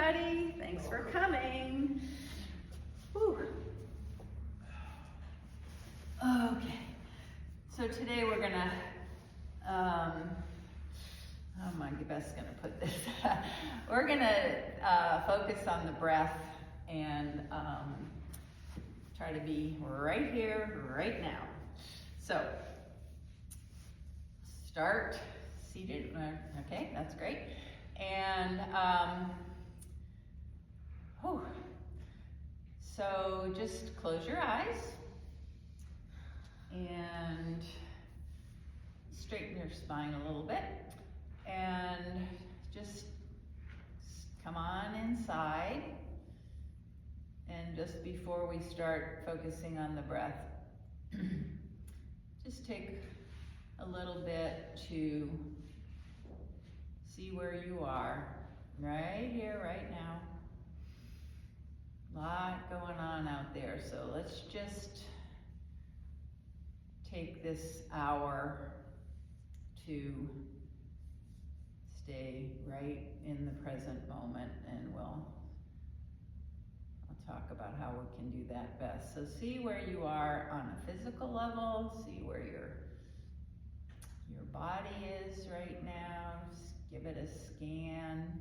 everybody. Thanks for coming. Whew. Okay, so today we're gonna, how am I best gonna put this? We're gonna focus on the breath and try to be right here, right now. So, start seated, okay, that's great. And, so just close your eyes and straighten your spine a little bit. And just come on inside. And just before we start focusing on the breath, just take a little bit to see where you are, right here, right now. A lot going on out there, so let's just take this hour to stay right in the present moment, and I'll talk about how we can do that best. So see where you are on a physical level, see where your body is right now, just give it a scan.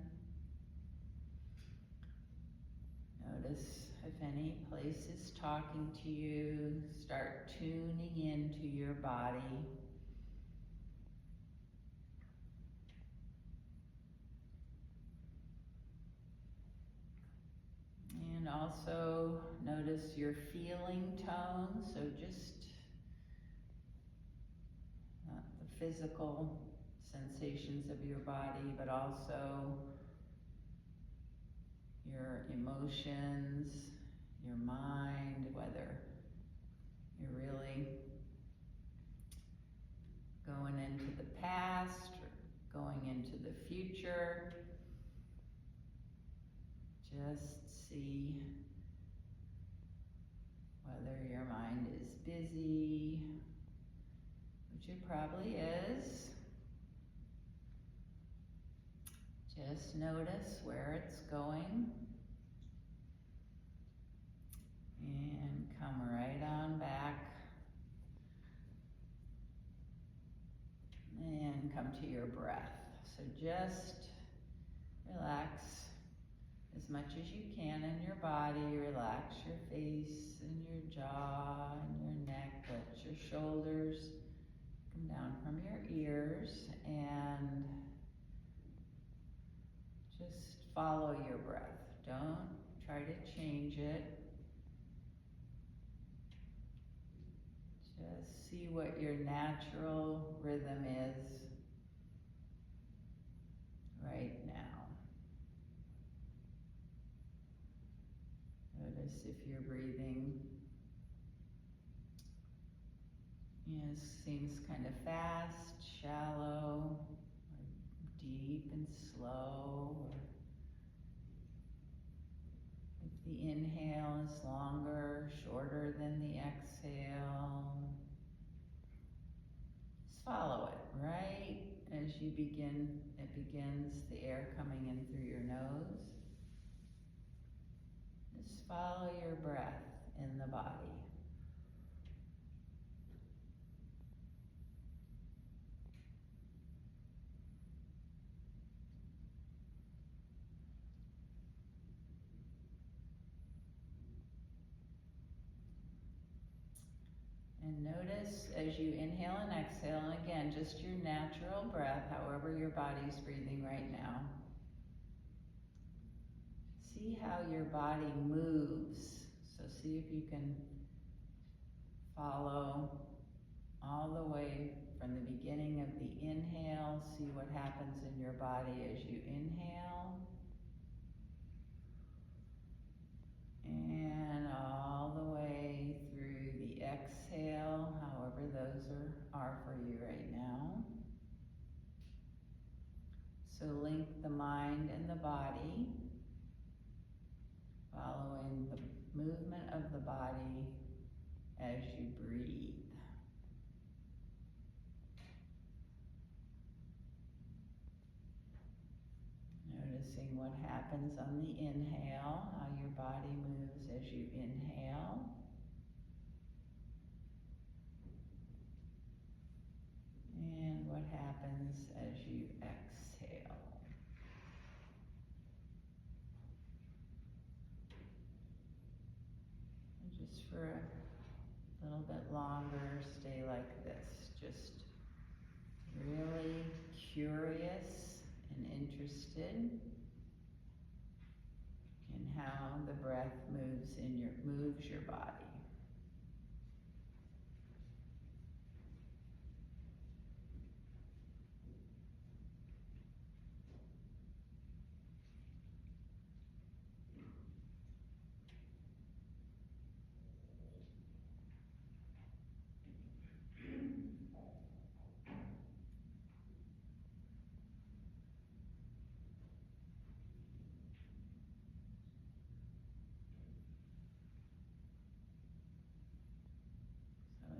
Notice if any place is talking to you, start tuning into your body. And also notice your feeling tone, so just not the physical sensations of your body, but also your emotions, your mind, whether you're really going into the past or going into the future. Just see whether your mind is busy, which it probably is. Just notice where it's going and come right on back and come to your breath. So just relax as much as you can in your body. Relax your face and your jaw and your neck. Let your shoulders come down from your ears and just follow your breath. Don't try to change it. Just see what your natural rhythm is right now. Notice if you're breathing, seems kind of fast, shallow, or deep and slow, or if the inhale is longer, shorter than the exhale. Just follow it, right? As you begin, it begins the air coming in through your nose. Just follow your breath in the body. And notice as you inhale and exhale, and again, just your natural breath, however your body's breathing right now. See how your body moves. So see if you can follow all the way from the beginning of the inhale. See what happens in your body as you inhale. And all the way through the exhale, however those are for you right now. So link the mind and the body, following the movement of the body as you breathe. Noticing what happens on the inhale, how your body moves as you inhale. And what happens as you exhale. And just for a little bit longer, stay like this. Just really curious and interested in how the breath moves your body.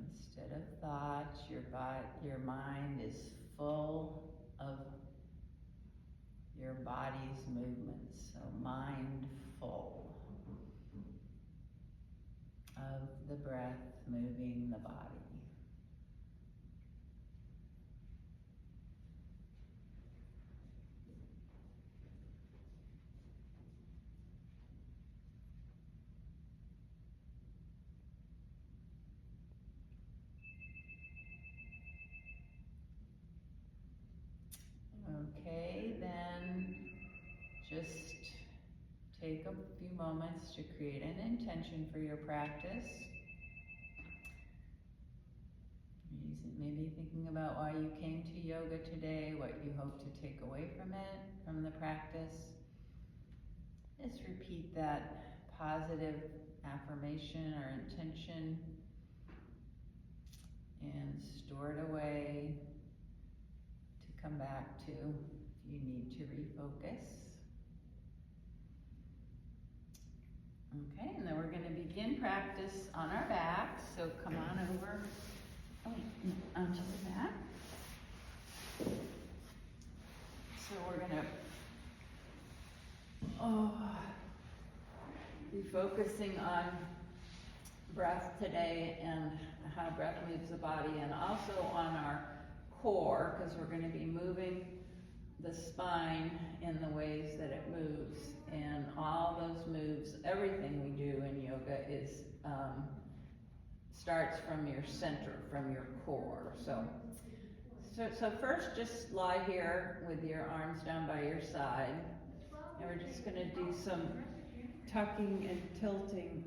Instead of thoughts, your mind is full of your body's movements. So mindful of the breath moving the body. Okay, then just take a few moments to create an intention for your practice. Maybe thinking about why you came to yoga today, what you hope to take away from it, from the practice. Just repeat that positive affirmation or intention and store it away to come back to if you need to refocus. Okay, and then we're going to begin practice on our backs. So come on over onto the mat. So we're going to be focusing on breath today and how breath moves the body, and also on our core, because we're going to be moving the spine in the ways that it moves. And all those moves, everything we do in yoga is starts from your center, from your core. So first, just lie here with your arms down by your side, and we're just going to do some tucking and tilting.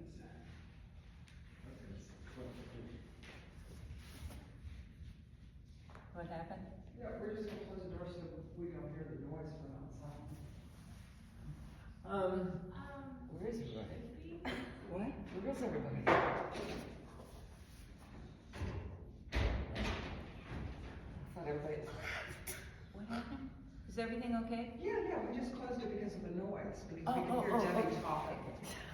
What happened? Yeah, we're just going to close the door so we don't hear the noise from outside. Where is everybody? What? Where is everybody? I thought everybody. What happened? Is everything okay? Yeah, we just closed it because of the noise, because we could hear Debbie okay. talking.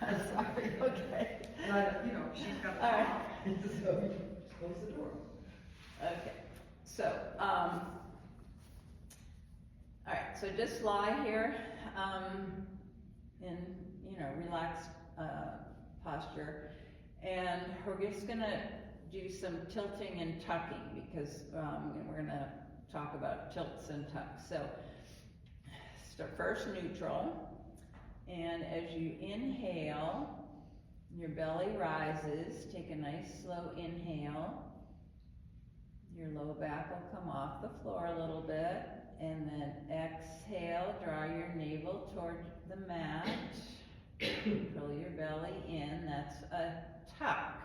I'm sorry, okay. But, she's got to All right. talk, so we just close the door. Okay, so, all right, so just lie here in, relaxed posture, and we're just gonna do some tilting and tucking because we're gonna talk about tilts and tucks. So, start first neutral, and as you inhale, your belly rises. Take a nice slow inhale. Your low back will come off the floor a little bit, and then exhale, draw your navel toward the mat. Pull your belly in, that's a tuck.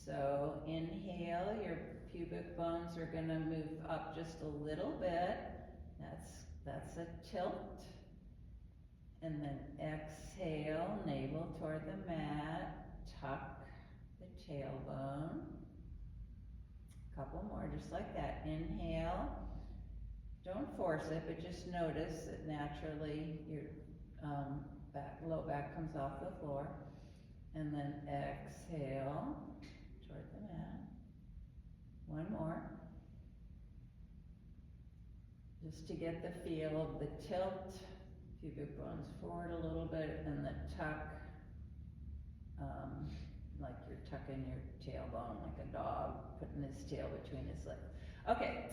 So inhale, your pubic bones are gonna move up just a little bit. That's a tilt. And then exhale, navel toward the mat, tuck the tailbone. Couple more, just like that. Inhale. Don't force it, but just notice that naturally your low back comes off the floor. And then exhale toward the mat. One more. Just to get the feel of the tilt pubic bones forward a little bit, and the tuck, like you're tucking your tailbone like a dog, putting his tail between his legs. Okay,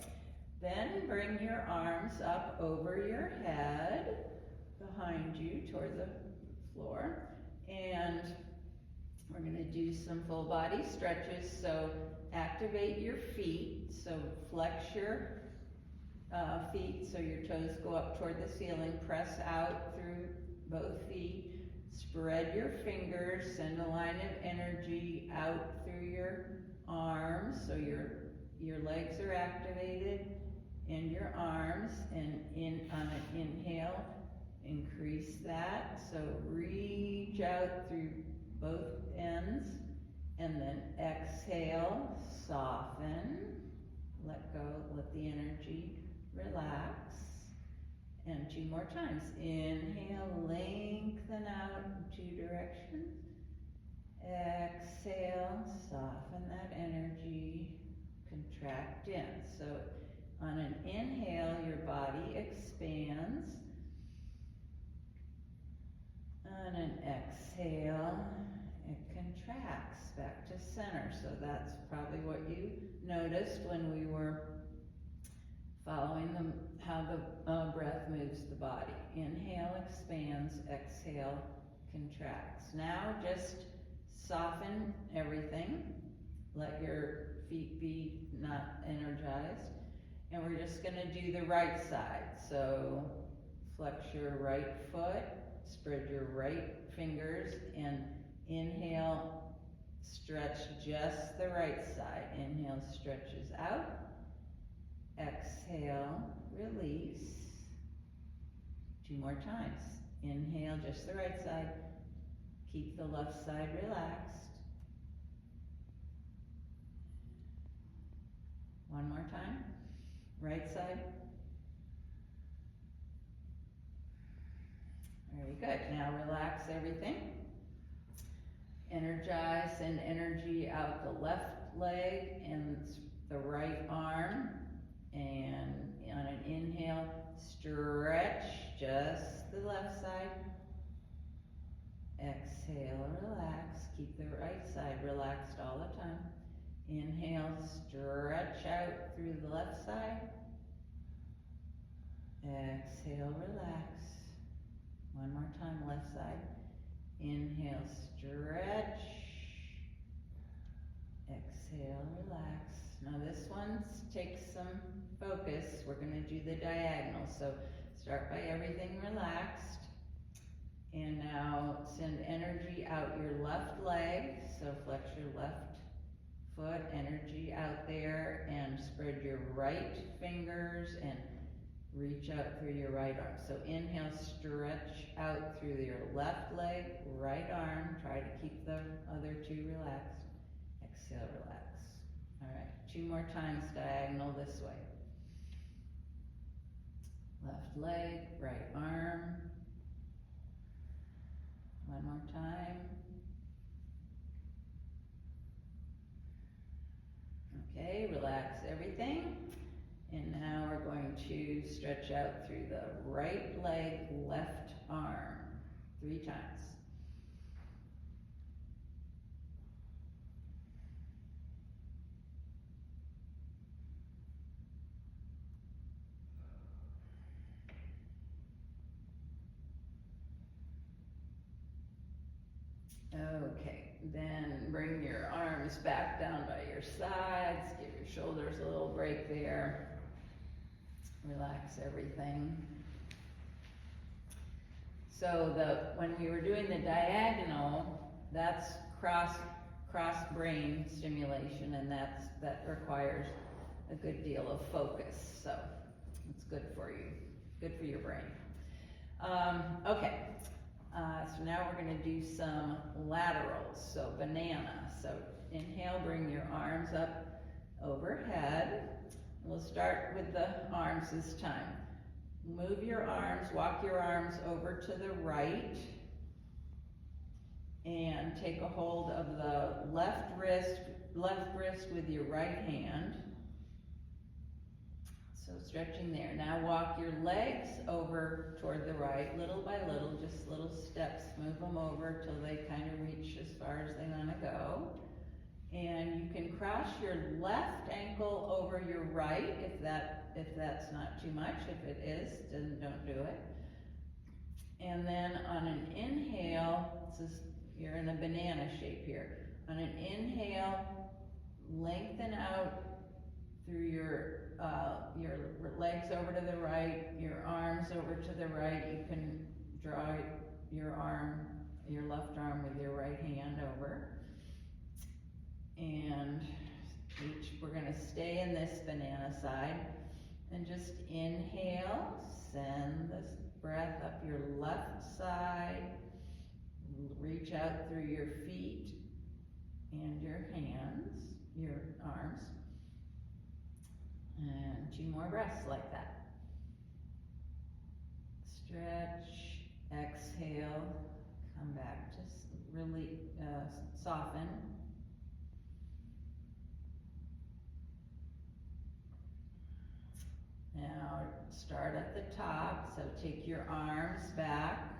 then bring your arms up over your head, behind you toward the floor, and we're gonna do some full body stretches. So activate your feet, so flex your feet so your toes go up toward the ceiling, press out through both feet, spread your fingers, send a line of energy out through your arms, so your legs are activated, and your arms, and on an inhale, increase that, so reach out through both ends, and then exhale, soften, let go, let the energy relax, and 2 more times. Inhale, lengthen out in 2 directions. Exhale, soften that energy, contract in. So on an inhale, your body expands. On an exhale, it contracts back to center. So that's probably what you noticed when we were following how the breath moves the body. Inhale, expands, exhale, contracts. Now just soften everything. Let your feet be not energized. And we're just gonna do the right side. So flex your right foot, spread your right fingers, and inhale, stretch just the right side. Inhale, stretches out. Exhale, release. 2 more times. Inhale, just the right side. Keep the left side relaxed. 1 more time. Right side. Very good. Now relax everything. Energize, send energy out the left leg and the right arm. And on an inhale, stretch just the left side. Exhale, relax. Keep the right side relaxed all the time. Inhale, stretch out through the left side. Exhale, relax. 1 more time, left side. Inhale, stretch. Exhale, relax. Now this one takes some focus. We're gonna do the diagonal. So start by everything relaxed. And now send energy out your left leg. So flex your left foot, energy out there, and spread your right fingers and reach out through your right arm. So inhale, stretch out through your left leg, right arm. Try to keep the other 2 relaxed. Exhale, relax. All right, 2 more times diagonal this way. Left leg, right arm. 1 more time. Okay, relax everything. And now we're going to stretch out through the right leg, left arm. 3 times. Okay, then bring your arms back down by your sides, give your shoulders a little break there. Relax everything. So when we were doing the diagonal, that's cross brain stimulation, and that requires a good deal of focus. So it's good for you, good for your brain. Okay. So now we're going to do some laterals, so banana. So inhale, bring your arms up overhead. We'll start with the arms this time. Move your arms, walk your arms over to the right, and take a hold of the left wrist with your right hand. So stretching there. Now walk your legs over toward the right, little by little, just little steps. Move them over till they kind of reach as far as they want to go. And you can cross your left ankle over your right if that's not too much. If it is, then don't do it. And then on an inhale, you're in a banana shape here. On an inhale, lengthen out through your legs over to the right, your arms over to the right. You can draw your left arm with your right hand over. And we're gonna stay in this banana side. And just inhale, send this breath up your left side. Reach out through your feet and your hands, your arms. And 2 more breaths like that. Stretch, exhale, come back, just really soften. Now start at the top, so take your arms back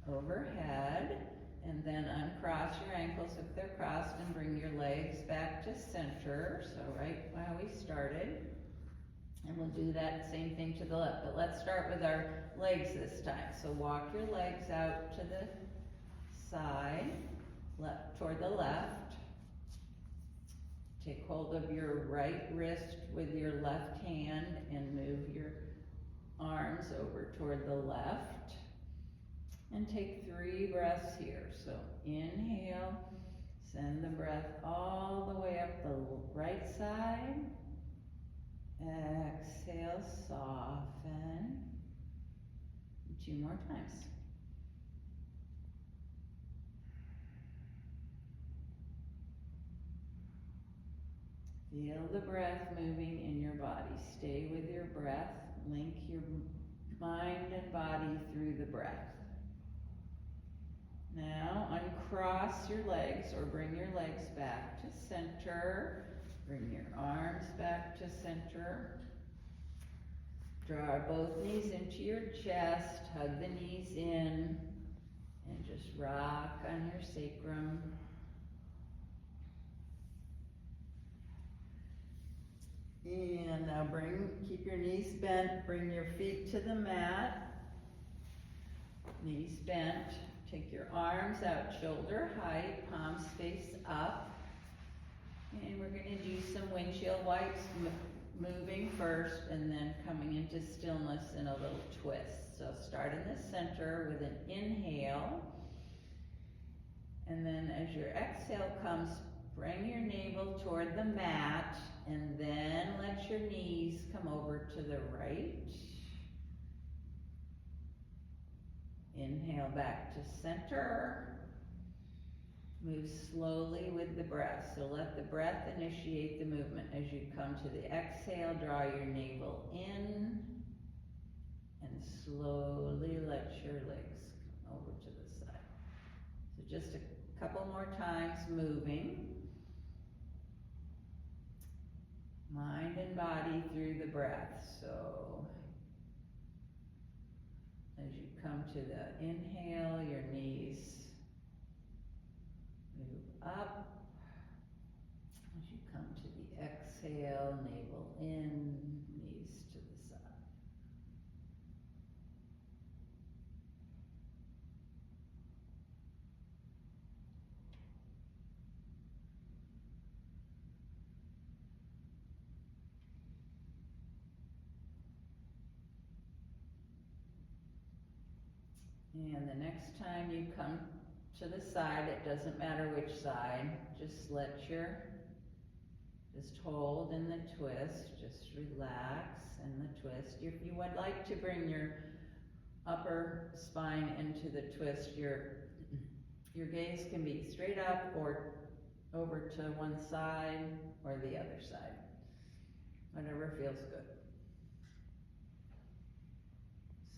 overhead and then uncross your ankles if they're crossed and bring your legs back to center, so right while we started. And we'll do that same thing to the left, but let's start with our legs this time. So walk your legs out to the side, toward the left. Take hold of your right wrist with your left hand and move your arms over toward the left. And take 3 breaths here. So inhale, send the breath all the way up the right side. Exhale, soften. 2 more times. Feel the breath moving in your body. Stay with your breath. Link your mind and body through the breath. Now uncross your legs or bring your legs back to center. Bring your arms back to center. Draw both knees into your chest. Hug the knees in. And just rock on your sacrum. And now keep your knees bent, bring your feet to the mat, knees bent, take your arms out shoulder height, palms face up, and we're going to do some windshield wipes, moving first and then coming into stillness in a little twist. So start in the center with an inhale, and then as your exhale comes, bring your navel toward the mat, and then let your knees come over to the right. Inhale back to center. Move slowly with the breath. So let the breath initiate the movement. As you come to the exhale, draw your navel in, and slowly let your legs come over to the side. So just a couple more times moving. Mind and body through the breath. So as you come to the inhale, your knees move up. As you come to the exhale, navel in, knees to the side. And the next time you come to the side, it doesn't matter which side, just hold in the twist, just relax in the twist. If you would like to bring your upper spine into the twist, your gaze can be straight up or over to one side or the other side, whatever feels good.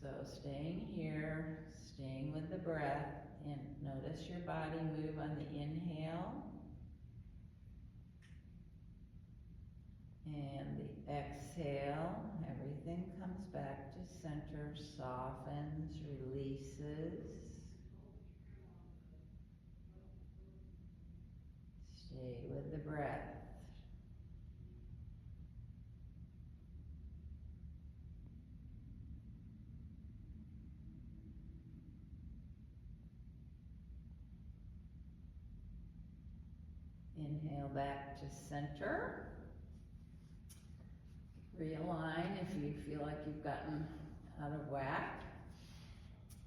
So staying here, staying with the breath, and notice your body move on the inhale and the exhale. everything comes back to center, softens, releases. Stay with the breath. Inhale back to center. Realign if you feel like you've gotten out of whack.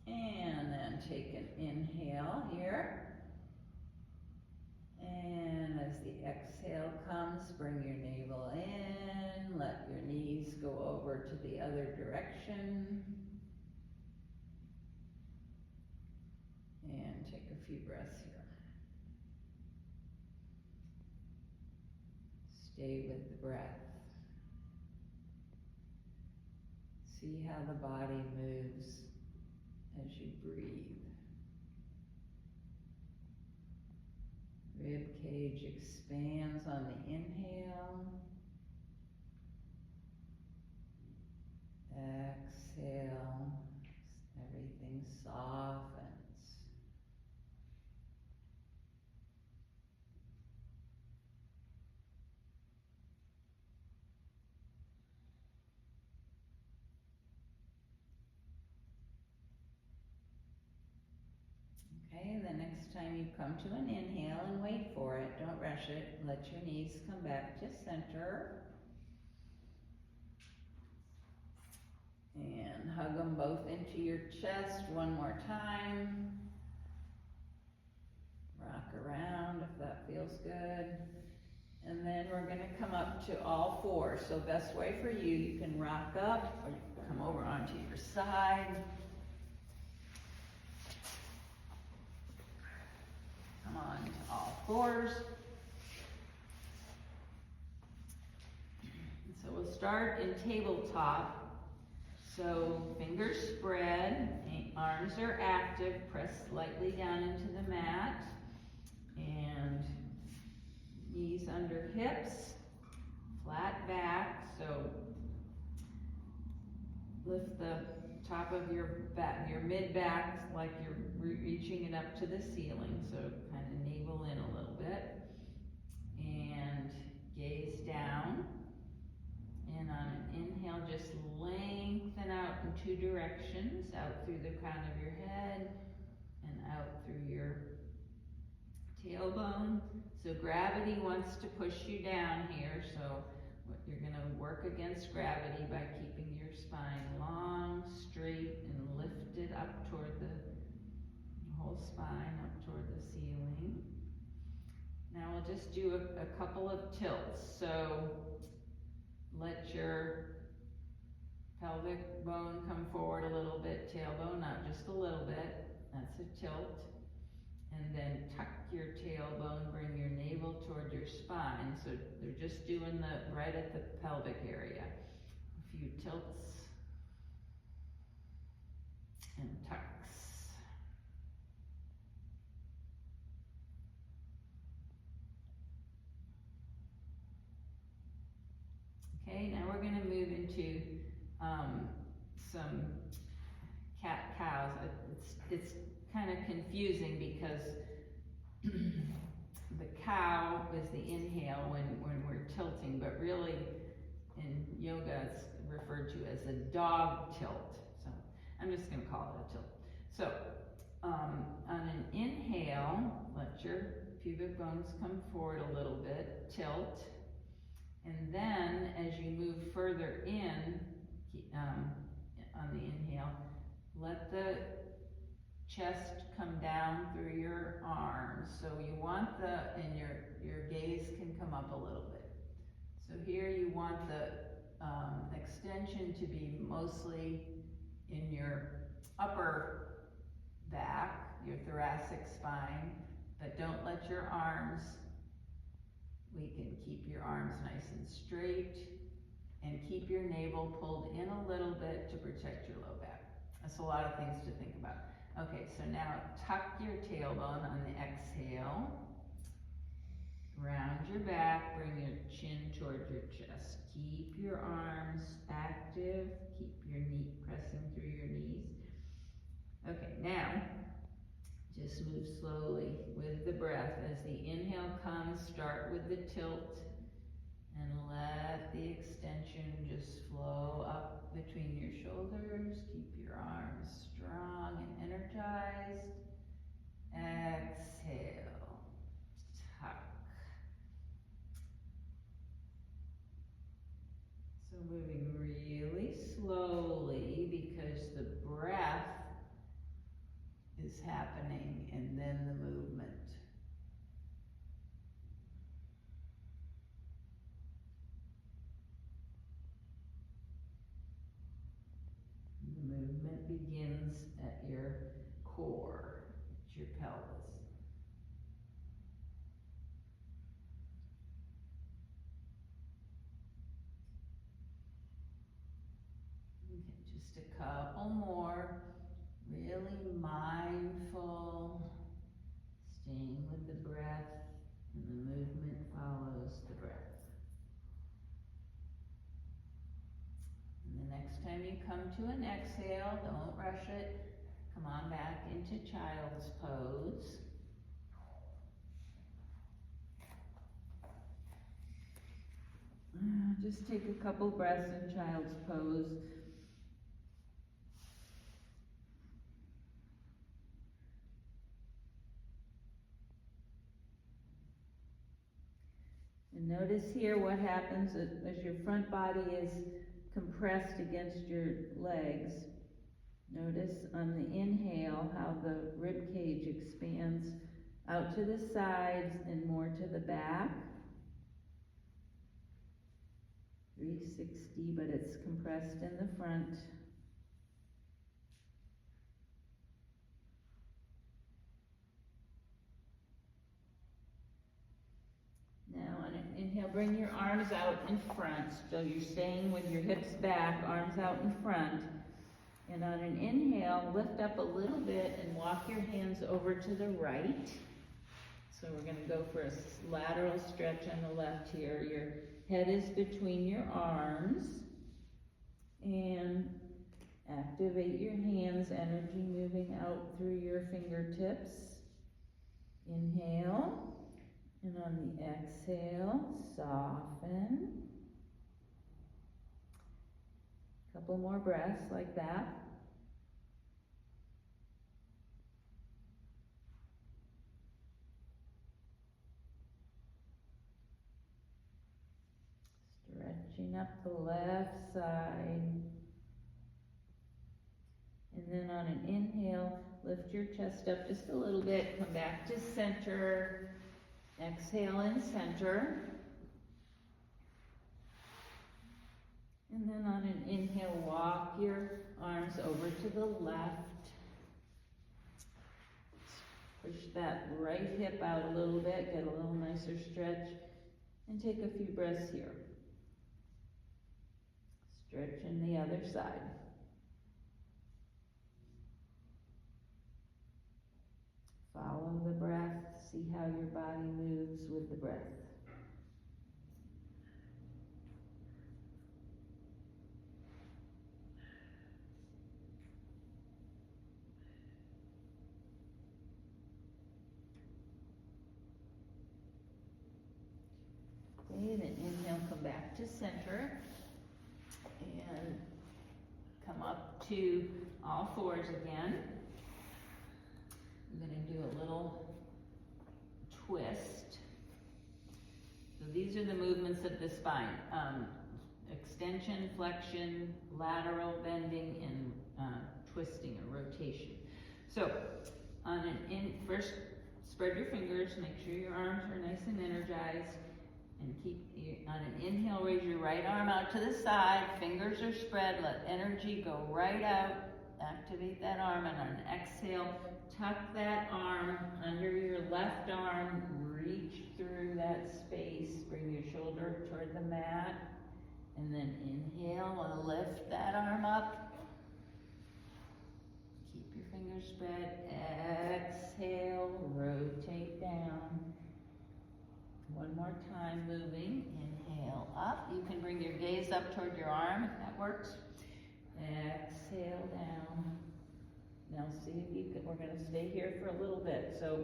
And then take an inhale here. And as the exhale comes, bring your navel in. Let your knees go over to the other direction. And take a few breaths here. Stay with the breath. See how the body moves as you breathe. Rib cage expands on the inhale. Exhale. Everything softens. Okay, the next time you come to an inhale and wait for it, don't rush it, let your knees come back to center. And hug them both into your chest one more time. Rock around if that feels good. And then we're gonna come up to all fours. So best way for you, you can rock up or you can come over onto your side. Come on to all fours. So we'll start in tabletop. So fingers spread, arms are active, press lightly down into the mat. And knees under hips, flat back. So lift the top of your back, your mid back, like you're reaching it up to the ceiling. So kind of navel in a little bit. And gaze down. And on an inhale, just lengthen out in two directions, out through the crown of your head and out through your tailbone. So gravity wants to push you down here, so you're going to work against gravity by keeping your spine long, straight, and lifted up toward the whole spine, up toward the ceiling. Now we'll just do a couple of tilts. So let your pelvic bone come forward a little bit, tailbone, not just a little bit. That's a tilt. And then tuck your tailbone, bring your navel toward your spine. So they're just doing the right at the pelvic area. A few tilts and tucks. Okay, now we're going to move into some cat-cows. It's kind of confusing because the cow is the inhale when we're tilting, but really in yoga it's referred to as a dog tilt. So I'm just going to call it a tilt. So on an inhale, let your pubic bones come forward a little bit, tilt. And then, as you move further in, on the inhale, let the chest come down through your arms. So you want and your gaze can come up a little bit. So here you want the extension to be mostly in your upper back, your thoracic spine, but don't let your arms weaken. Keep your arms nice and straight and keep your navel pulled in a little bit to protect your low back. That's a lot of things to think about. Okay, so now tuck your tailbone on the exhale. Round your back, bring your chin towards your chest. Keep your arms active, keep your knee pressing through your knees. Okay, now, just move slowly with the breath. As the inhale comes, start with the tilt and let the extension just flow up between your shoulders. Keep your arms strong and energized. Exhale, tuck. So moving really slowly because the breath is happening and then the movement. The movement begins at your core, at your pelvis. Okay, just a couple more. Really mindful, staying with the breath, and the movement follows the breath. And the next time you come to an exhale, don't rush it. Come on back into child's pose. Just take a couple breaths in child's pose. And notice here what happens as your front body is compressed against your legs. Notice on the inhale how the rib cage expands out to the sides and more to the back. 360, but it's compressed in the front. Now on an inhale, bring your arms out in front. So you're staying with your hips back, arms out in front. And on an inhale, lift up a little bit and walk your hands over to the right. So we're going to go for a lateral stretch on the left here. Your head is between your arms. And activate your hands, energy moving out through your fingertips. Inhale. And on the exhale, soften. Couple more breaths like that. Stretching up the left side. And then on an inhale, lift your chest up just a little bit. Come back to center. Exhale in center. And then on an inhale, walk your arms over to the left. Push that right hip out a little bit, get a little nicer stretch, and take a few breaths here. Stretch in the other side. Follow the breath, see how your body moves with the breath. Okay, then inhale, come back to center, and come up to all fours again. I'm going to do a little twist. So these are the movements of the spine. Extension, flexion, lateral bending, and twisting or rotation. So on first spread your fingers, make sure your arms are nice and energized, and on an inhale, raise your right arm out to the side, fingers are spread, let energy go right out, activate that arm, and on an exhale, tuck that arm under your left arm, reach through that space, bring your shoulder toward the mat, and then inhale, lift that arm up. Keep your fingers spread. Exhale, rotate down. One more time, moving. Inhale up. You can bring your gaze up toward your arm if that works. Exhale down. Now see if you can, we're going to stay here for a little bit. So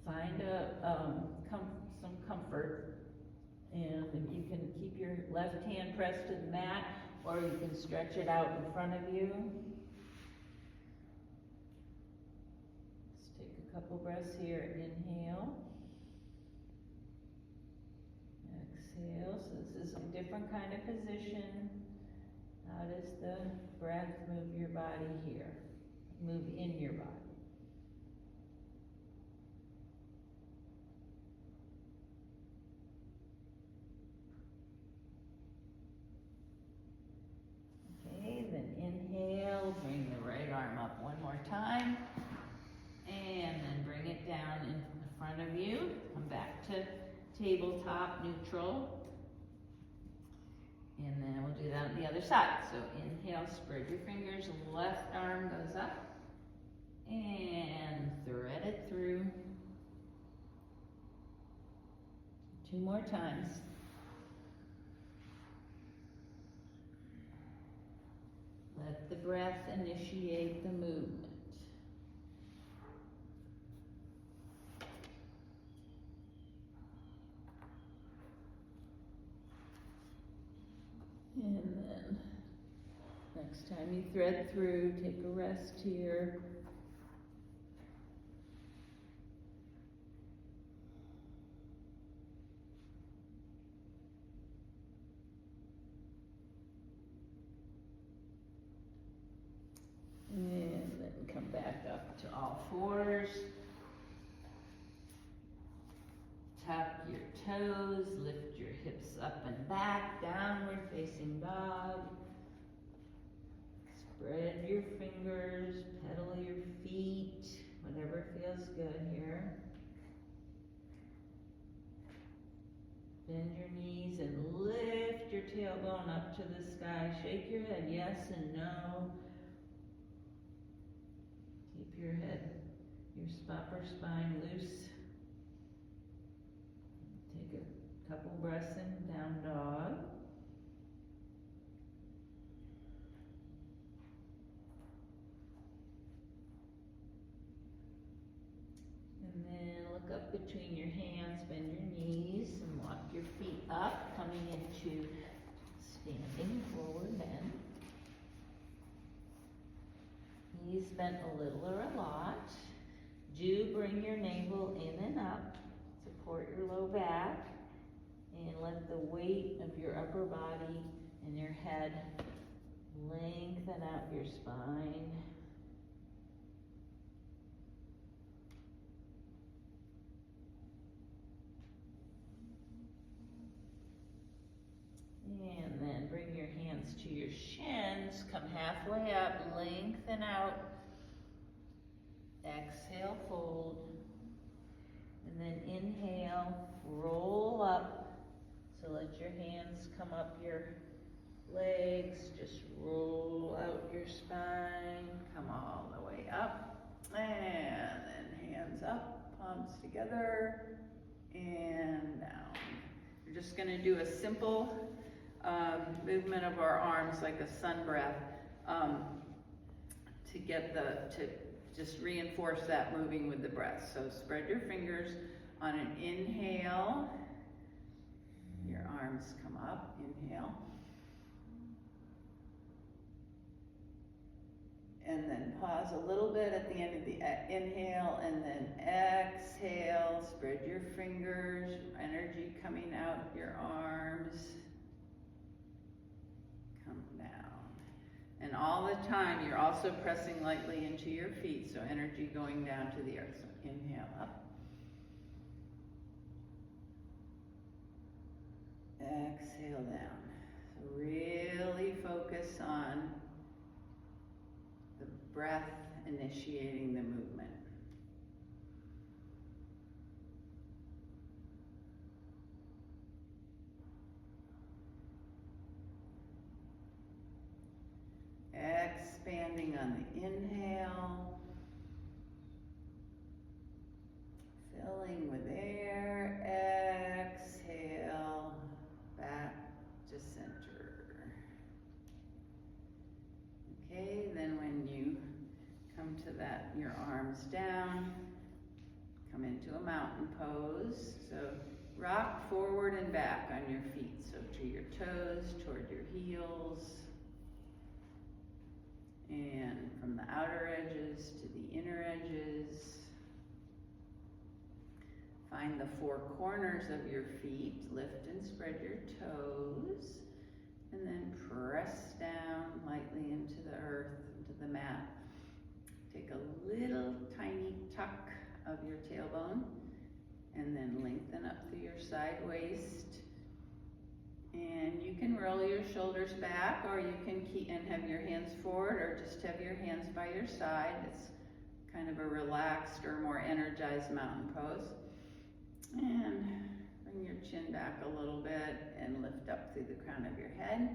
find some comfort, and you can keep your left hand pressed to the mat, or you can stretch it out in front of you. Let's take a couple breaths here. Inhale. Exhale. So this is a different kind of position. How does the breath move your body here? Move in your body. Okay, then inhale, bring the right arm up one more time. And then bring it down in front of you. Come back to tabletop, neutral. And then we'll do that on the other side. So inhale, spread your fingers, left arm goes up. And thread it through. 2 more times. Let the breath initiate the movement. And then next time you thread through, take a rest here. And then come back up to all fours. Tuck your toes, lift your hips up and back, downward facing dog. Spread your fingers, pedal your feet, whatever feels good here. Bend your knees and lift your tailbone up to the sky. Shake your head yes and no. Keep your head, your upper spine loose. Take a couple breaths in, down dog. And then look up between your hands, bend your knees, and walk your feet up, coming into standing forward bend. Knees bent a little or a lot. Do bring your navel in and up. Support your low back. And let the weight of your upper body and your head lengthen out your spine. And then bring your hands to your shins, come halfway up, lengthen out. Exhale, fold. And then inhale, roll up. So let your hands come up your legs, just roll out your spine, come all the way up. And then hands up, palms together, and down. We're just gonna do a simple movement of our arms like a sun breath to get to just reinforce that moving with the breath. So spread your fingers on an inhale. Your arms come up, inhale. And then pause a little bit at the end of the inhale, and then exhale. Spread your fingers, energy coming out your arms. Come down. And all the time, you're also pressing lightly into your feet, so energy going down to the earth. So inhale up. Exhale down. So really focus on the breath initiating the movement. Expanding on the inhale. Filling with air. arms down. Come into a mountain pose. So rock forward and back on your feet. So to your toes, toward your heels. And from the outer edges to the inner edges. Find the four corners of your feet. Lift and spread your toes. And then press down lightly into the earth, into the mat. Take a little tiny tuck of your tailbone. And then lengthen up through your side waist. And you can roll your shoulders back, or you can keep and have your hands forward, or just have your hands by your side. It's kind of a relaxed or more energized mountain pose. And bring your chin back a little bit and lift up through the crown of your head.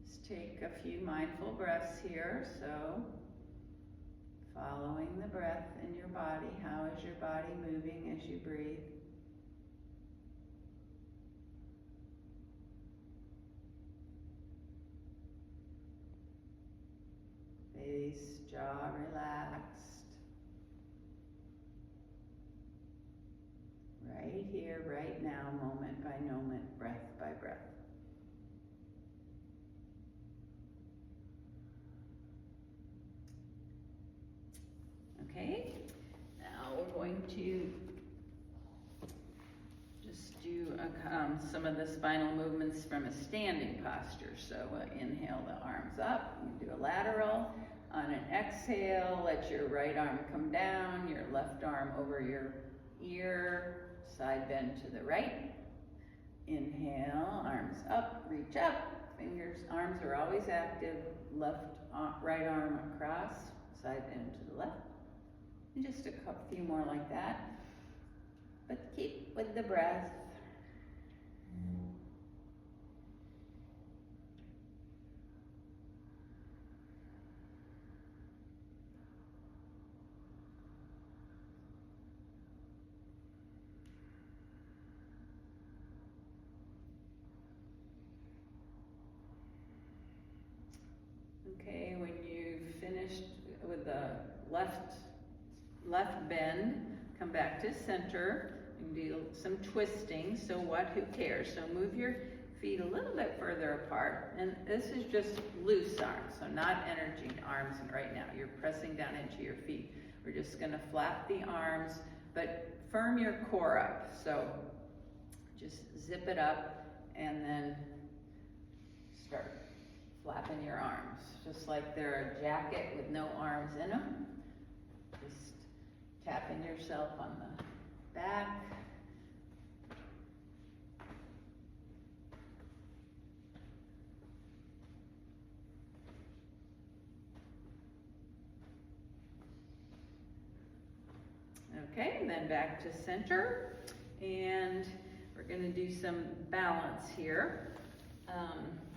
Just take a few mindful breaths here. So, following the breath in your body. How is your body moving as you breathe? Face, jaw relaxed. Right here, right now, moment by moment, breath by breath. Okay, now we're going to just do some of the spinal movements from a standing posture. So inhale the arms up, you do a lateral. On an exhale, let your right arm come down, your left arm over your ear, side bend to the right. Inhale, arms up, reach up, fingers, arms are always active, right arm across, side bend to the left. And just a few more like that. But keep with the breath. Okay, when you've finished with the left bend, come back to center and do some twisting. So who cares? So move your feet a little bit further apart. And this is just loose arms, so not energy arms right now. You're pressing down into your feet. We're just gonna flap the arms, but firm your core up. So just zip it up and then start flapping your arms, just like they're a jacket with no arms in them. Just tapping yourself on the back. Okay, and then back to center. And we're gonna do some balance here.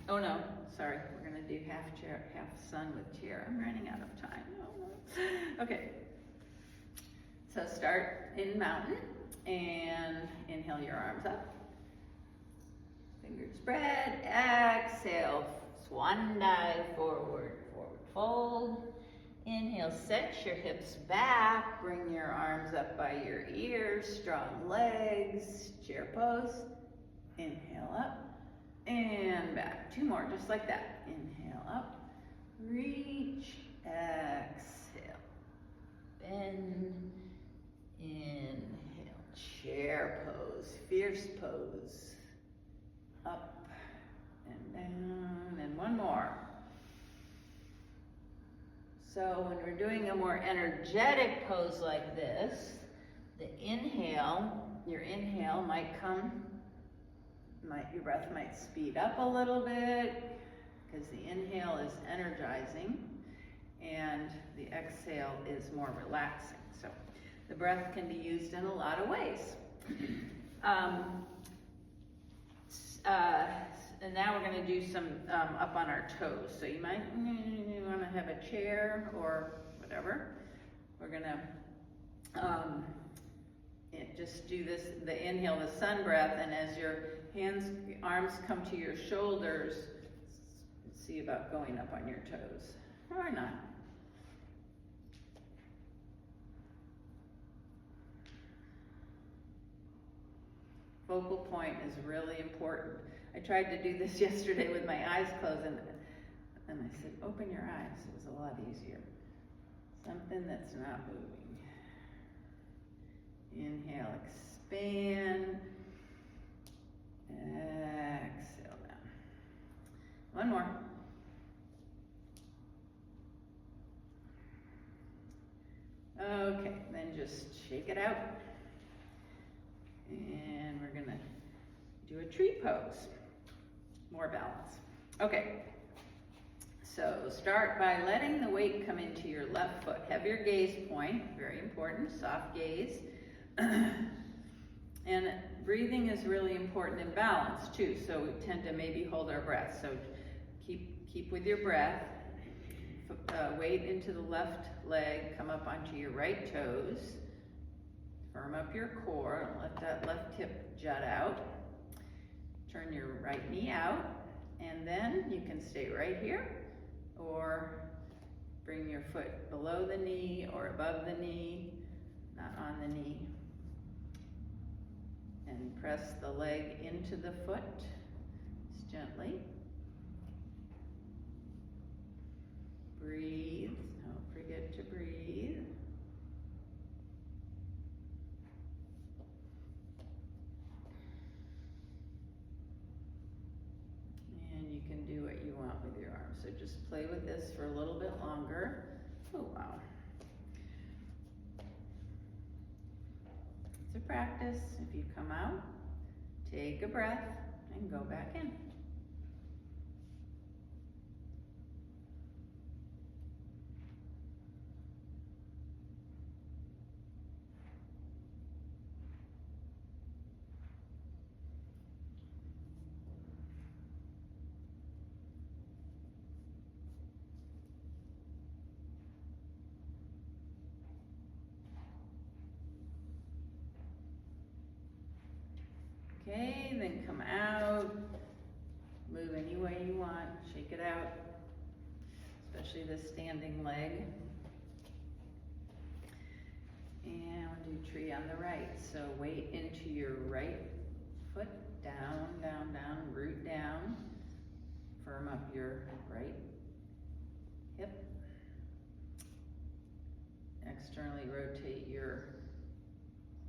Oh no, sorry, we're gonna do half chair, half sun with chair. I'm running out of time. Oh. Okay, so start in mountain and inhale your arms up. Fingers spread, exhale, swan dive forward, forward fold. Inhale, set your hips back, bring your arms up by your ears, strong legs, chair pose. Inhale up. And back, two more, just like that. Inhale up, reach, exhale, bend, inhale, chair pose, fierce pose, up and down, and one more. So when we're doing a more energetic pose like this, your inhale might come, your breath might speed up a little bit because the inhale is energizing and the exhale is more relaxing. So the breath can be used in a lot of ways. And now we're going to do some up on our toes. So you might want to have a chair or whatever. We're going to just do this, the inhale, the sun breath, and as your arms come to your shoulders, see about going up on your toes, or not. Focal point is really important. I tried to do this yesterday with my eyes closed, and I said, open your eyes. It was a lot easier. Something that's not moving. Inhale, expand. Exhale down. One more. Okay, then just shake it out. And we're gonna do a tree pose. More balance. Okay. So start by letting the weight come into your left foot. Have your gaze point, very important, soft gaze. And breathing is really important in balance too, so we tend to maybe hold our breath. So keep with your breath. Weight into the left leg, come up onto your right toes. Firm up your core, let that left hip jut out. Turn your right knee out, and then you can stay right here, or bring your foot below the knee or above the knee, not on the knee. And press the leg into the foot, just gently. Breathe, don't forget to breathe. And you can do what you want with your arms. So just play with this for a little bit longer. Oh, wow. It's a practice. If you come out, take a breath and go back in. Okay, then come out, move any way you want, shake it out, especially the standing leg. And we'll do tree on the right. So weight into your right foot, down, down, down, root down. Firm up your right hip. Externally rotate your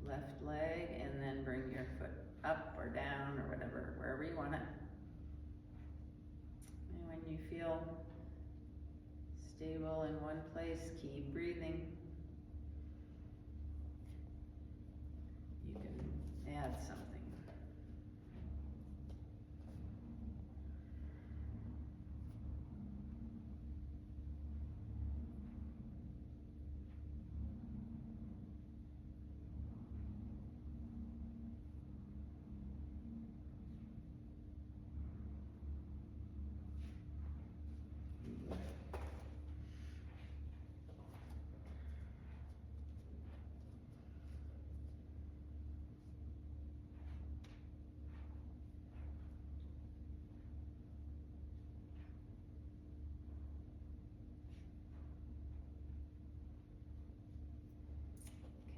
left leg, and then bring your foot up or down or whatever, wherever you want it. And when you feel stable in one place, keep breathing. You can add something.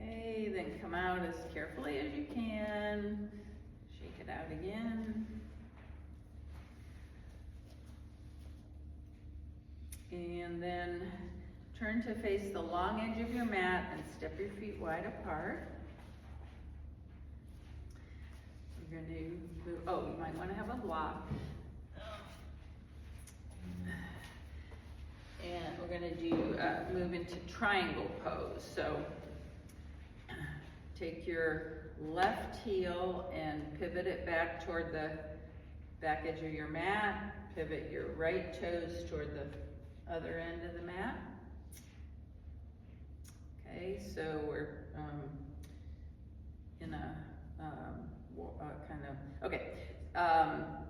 Okay, then come out as carefully as you can. Shake it out again. And then turn to face the long edge of your mat and step your feet wide apart. You're going to move, oh, you might want to have a block. And we're going to do move into triangle pose. So take your left heel and pivot it back toward the back edge of your mat. Pivot your right toes toward the other end of the mat. Okay, so we're in a kind of, okay,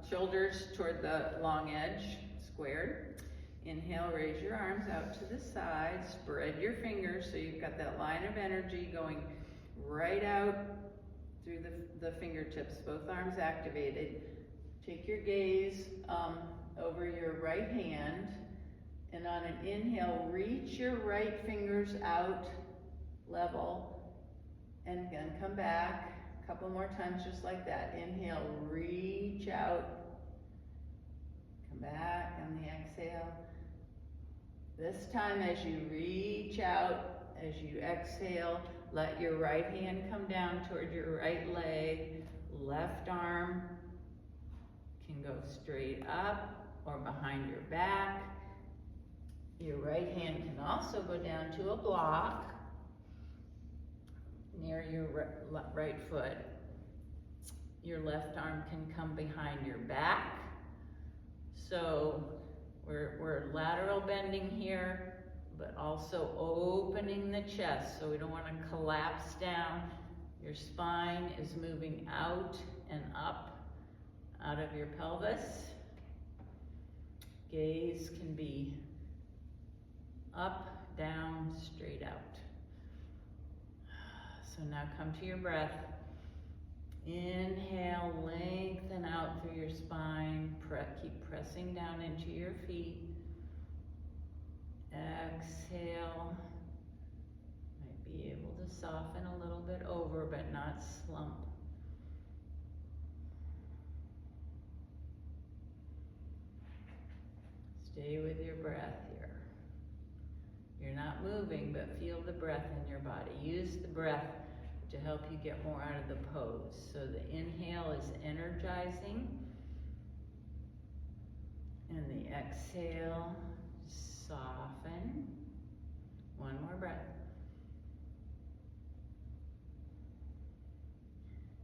shoulders toward the long edge, squared. Inhale, raise your arms out to the side, spread your fingers so you've got that line of energy going right out through the fingertips, both arms activated. Take your gaze over your right hand, and on an inhale, reach your right fingers out level, and then come back a couple more times just like that. Inhale, reach out, come back on the exhale. This time as you reach out, as you exhale, let your right hand come down toward your right leg. Left arm can go straight up or behind your back. Your right hand can also go down to a block near your right foot. Your left arm can come behind your back. So we're lateral bending here, but also opening the chest, so we don't want to collapse down. Your spine is moving out and up out of your pelvis. Gaze can be up, down, straight out. So now come to your breath. Inhale, lengthen out through your spine. Keep pressing down into your feet. Exhale. Might be able to soften a little bit over, but not slump. Stay with your breath here. You're not moving, but feel the breath in your body. Use the breath to help you get more out of the pose. So the inhale is energizing, and the exhale, soften. One more breath.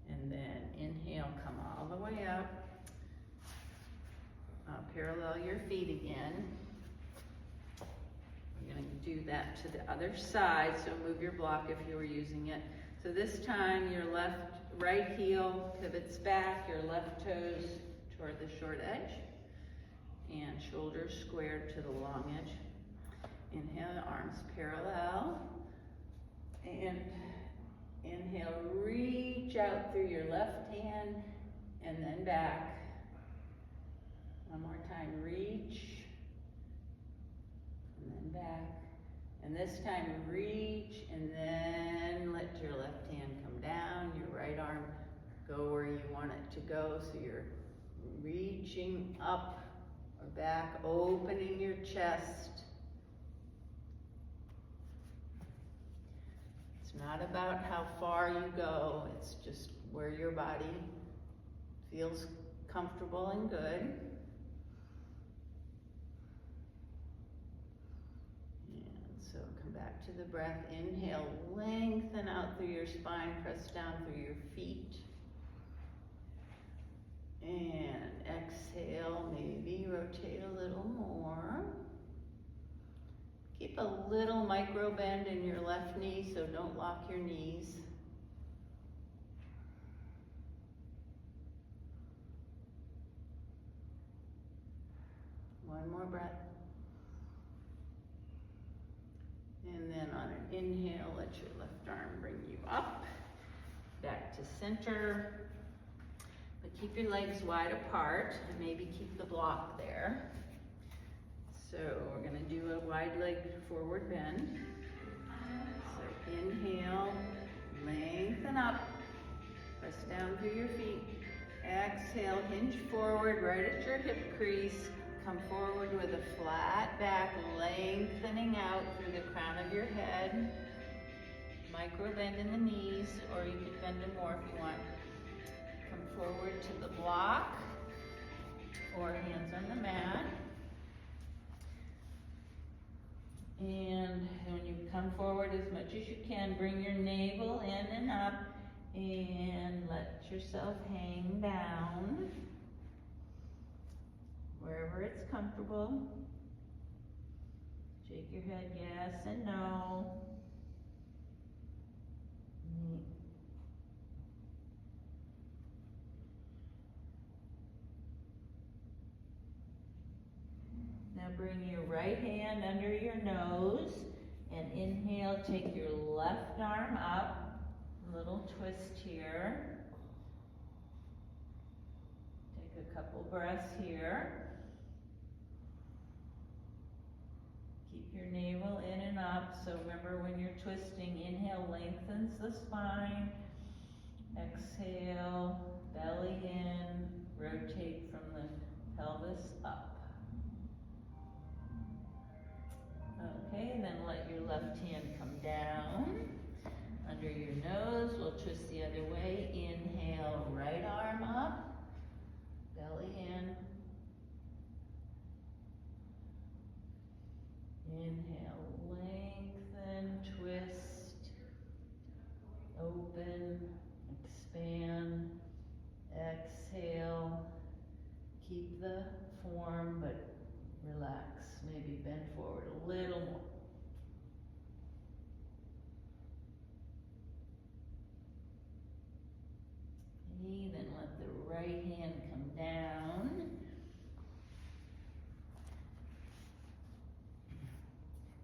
And then inhale, come all the way up. Parallel your feet again. We're going to do that to the other side, so move your block if you were using it. So this time your right heel pivots back, your left toes toward the short edge, and shoulders squared to the long edge. Inhale, arms parallel, and inhale, reach out through your left hand, and then back. One more time, reach, and then back. And this time, reach, and then let your left hand come down, your right arm go where you want it to go. So you're reaching up or back, opening your chest. It's not about how far you go, it's just where your body feels comfortable and good. Back to the breath. Inhale, lengthen out through your spine, press down through your feet. And exhale, maybe rotate a little more. Keep a little micro bend in your left knee, so don't lock your knees. One more breath. And then on an inhale, let your left arm bring you up, back to center. But keep your legs wide apart, and maybe keep the block there. So we're gonna do a wide leg forward bend. So inhale, lengthen up, press down through your feet. Exhale, hinge forward right at your hip crease. Come forward with a flat back, lengthening out through the crown of your head. Micro bend in the knees, or you can bend them more if you want. Come forward to the block, or hands on the mat. And when you come forward as much as you can, bring your navel in and up, and let yourself hang down wherever it's comfortable. Shake your head yes and no. Now bring your right hand under your nose and inhale, take your left arm up, a little twist here. Take a couple breaths here. Keep your navel in and up. So remember when you're twisting, inhale, lengthens the spine. Exhale, belly in, rotate from the pelvis up. Okay, and then let your left hand come down under your nose. We'll twist the other way. Inhale, right arm up, belly in. Inhale, lengthen, twist, open, expand. Exhale, keep the form, but relax. Maybe bend forward a little more. Okay, then let the right hand come down.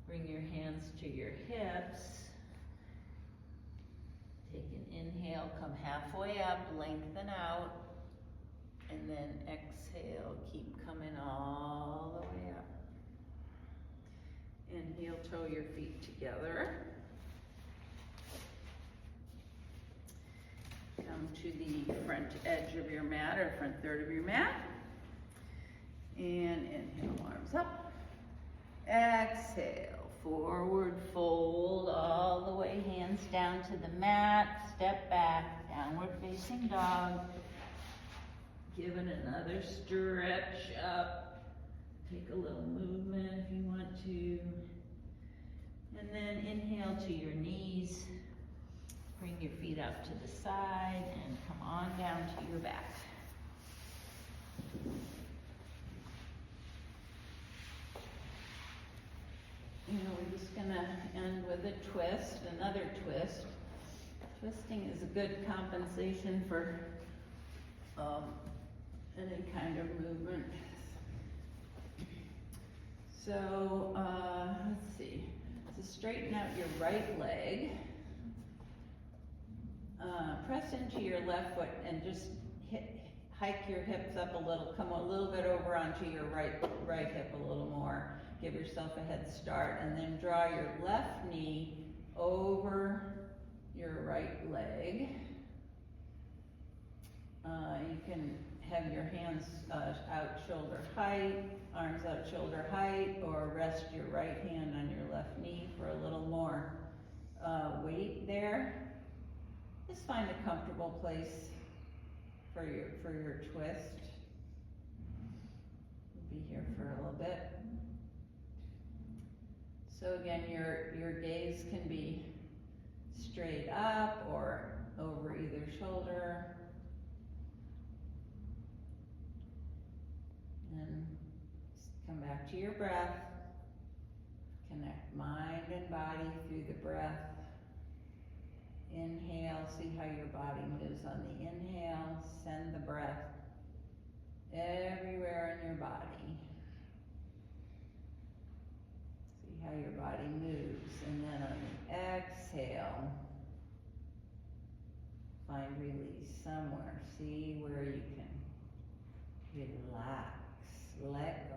Bring your hands to your hips. Take an inhale, come halfway up, lengthen out. And then exhale, keep coming all the way up. And heel toe your feet together. Come to the front edge of your mat or front third of your mat. And inhale, arms up. Exhale, forward fold all the way, hands down to the mat. Step back, downward facing dog. Give it another stretch up. Take a little movement if you want to. And then inhale to your knees. Bring your feet up to the side and come on down to your back. We're just gonna end with a twist, another twist. Twisting is a good compensation for any kind of movement. So, let's see. To straighten out your right leg, press into your left foot and just hike your hips up a little, come a little bit over onto your right hip a little more. Give yourself a head start, and then draw your left knee over your right leg. You can have your hands out shoulder height, arms out shoulder height, or rest your right hand on your left knee for a little more weight there. Just find a comfortable place for your twist. We'll be here for a little bit. So again, your gaze can be straight up or over either shoulder. And come back to your breath. Connect mind and body through the breath. Inhale, see how your body moves on the inhale. Send the breath everywhere in your body. See how your body moves. And then on the exhale, find release somewhere. See where you can relax, let go.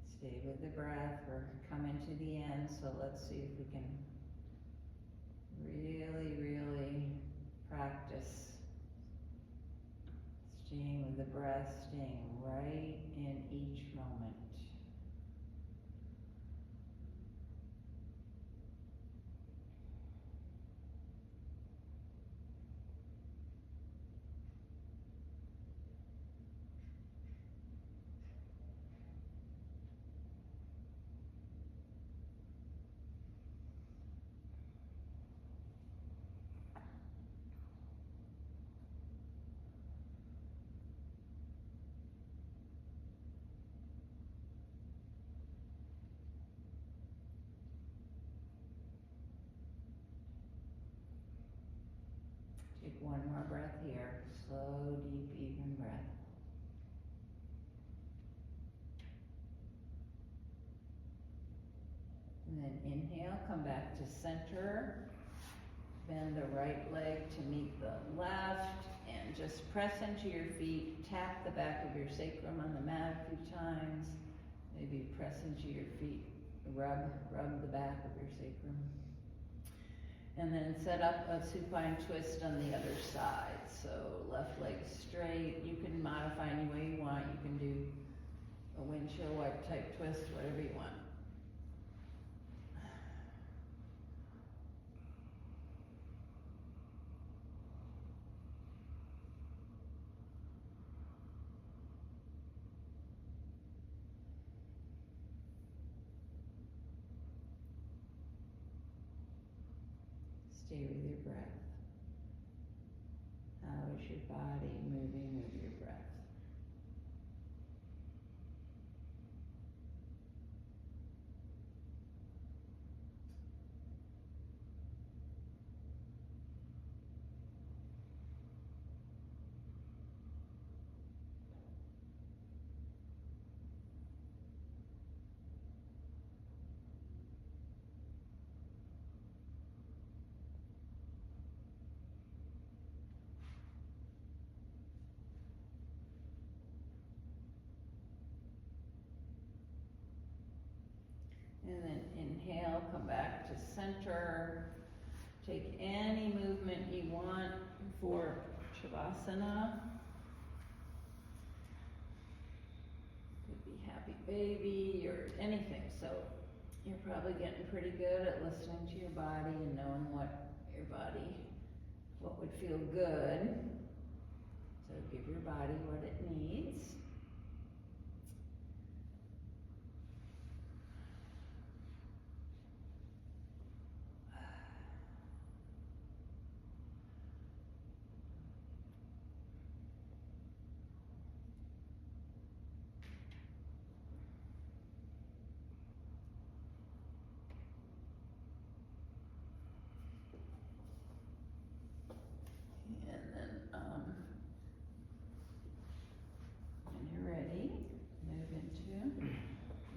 Stay with the breath. We're coming to the end, so let's see if we can really, really practice staying with the breath, staying right in each moment. Take one more breath here. Slow, deep, even breath. And then inhale, come back to center. Bend the right leg to meet the left and just press into your feet. Tap the back of your sacrum on the mat a few times. Maybe press into your feet. Rub the back of your sacrum. And then set up a supine twist on the other side. So left leg straight. You can modify any way you want. You can do a windshield wipe type twist, whatever you want. Stay with your breath. How is your body moving with your breath? And then inhale, come back to center. Take any movement you want for Shavasana. Could be happy baby or anything. So you're probably getting pretty good at listening to your body and knowing what would feel good. So give your body what it needs. And then, when you're ready, move into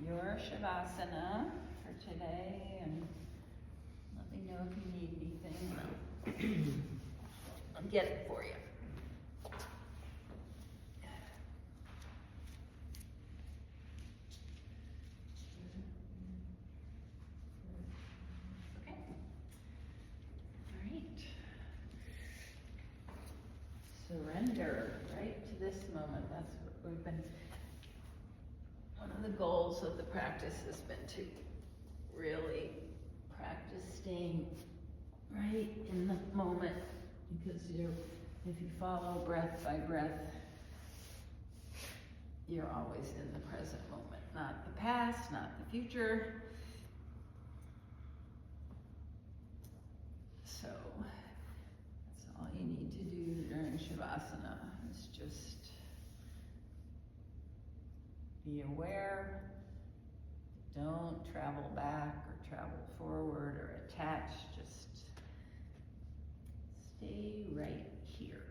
your Shavasana for today, and let me know if you need anything, and I'll get it for you. Okay. All right. Surrender right to this moment. That's what we've been, one of the goals of the practice has been to really practice staying right in the moment, because if you follow breath by breath, you're always in the present moment, not the past, not the future. So that's all you need to do during Shavasana, is just be aware. Don't travel back or travel forward or attach, just stay right here.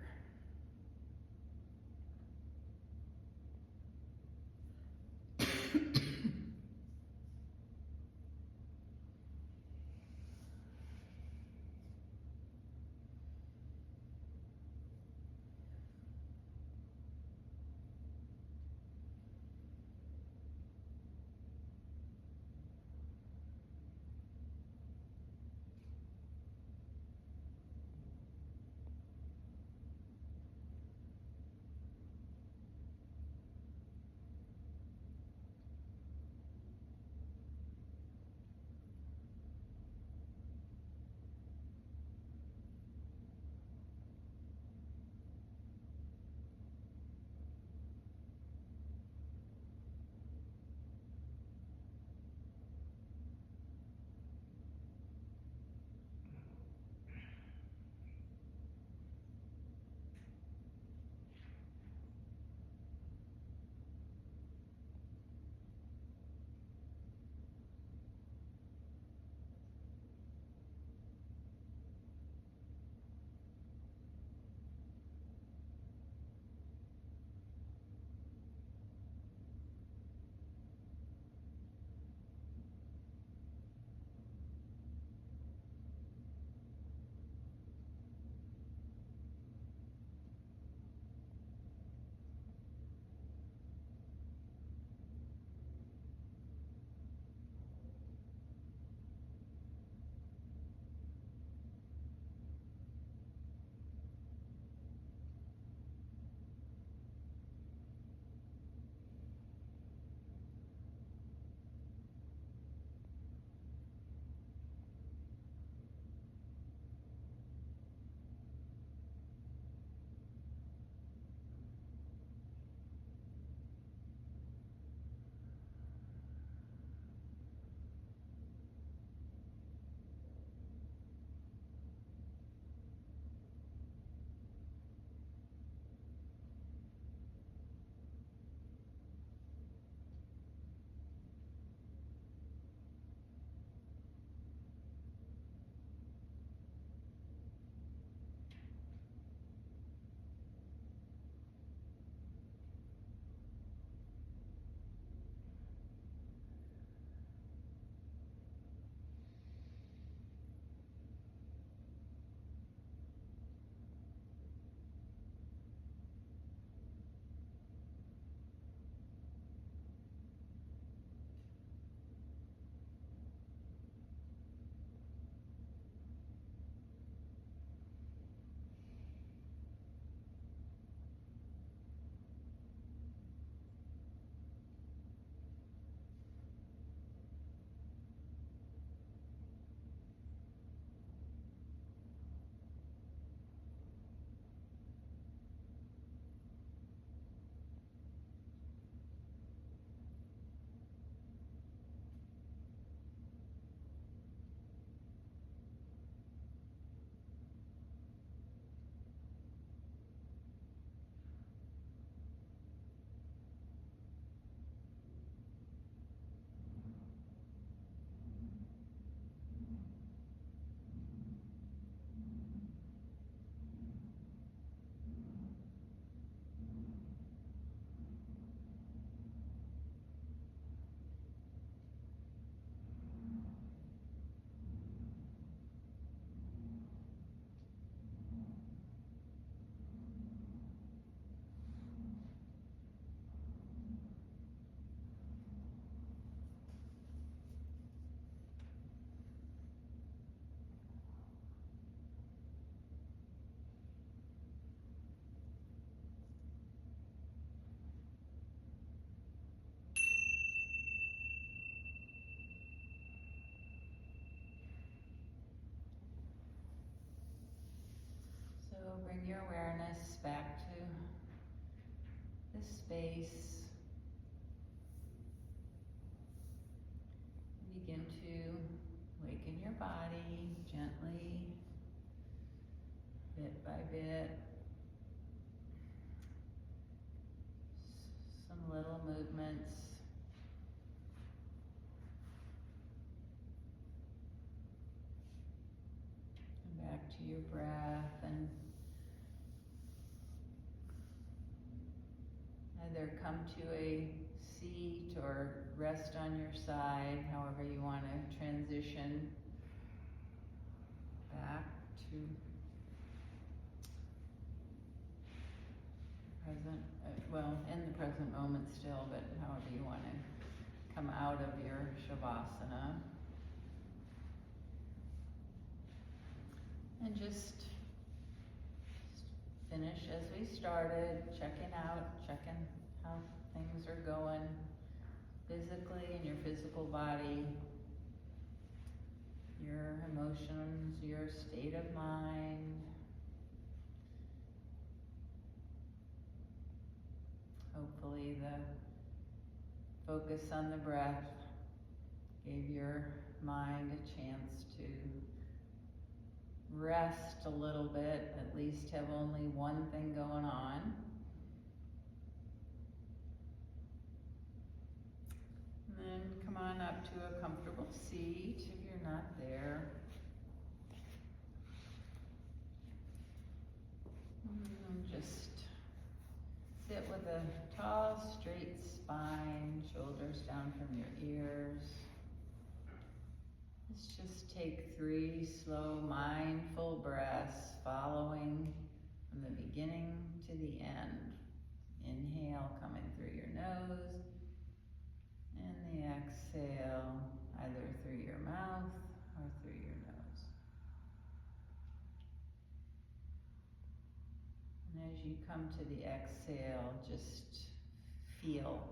your awareness back to this space. Begin to waken your body gently, bit by bit. Some little movements. And back to your breath, and either come to a seat or rest on your side, however you want to transition back to present, well, in the present moment still, but however you want to come out of your Shavasana. And just finish as we started, checking out, checking how things are going physically in your physical body, your emotions, your state of mind. Hopefully the focus on the breath gave your mind a chance to rest a little bit, at least have only one thing going on. And then come on up to a comfortable seat if you're not there. And just sit with a tall, straight spine, shoulders down from your ears. Let's just take 3 slow, mindful breaths, following from the beginning to the end. Inhale, coming through your nose, and the exhale, either through your mouth or through your nose. And as you come to the exhale, just feel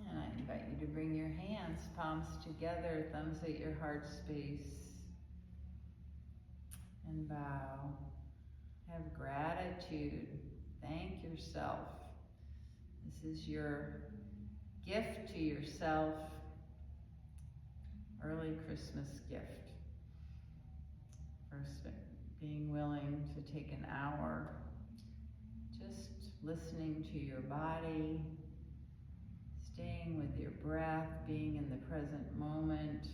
And I invite you to bring your hands, palms together, thumbs at your heart space, and bow. Have gratitude. Thank yourself. This is your gift to yourself, early Christmas gift. First, being willing to take an hour, just listening to your body, staying with your breath, being in the present moment,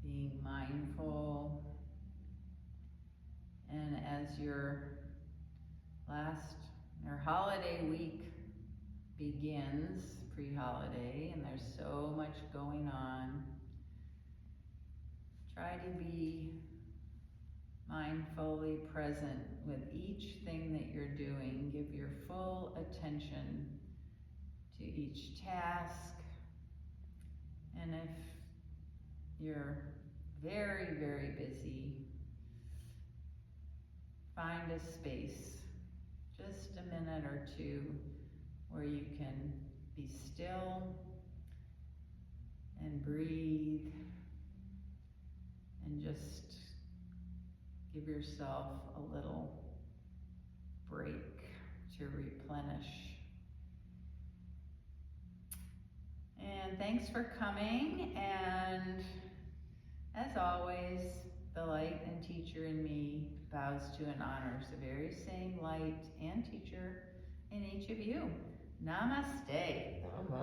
being mindful. And as your holiday week begins, pre-holiday, and there's so much going on, try to be mindfully present with each thing that you're doing. Give your full attention to each task. And if you're very, very busy, find a space, just a minute or two, where you can be still and breathe and just give yourself a little break to replenish. And thanks for coming, and as always, the light and teacher in me bows to and honors the very same light and teacher in each of you. Namaste. Namaste.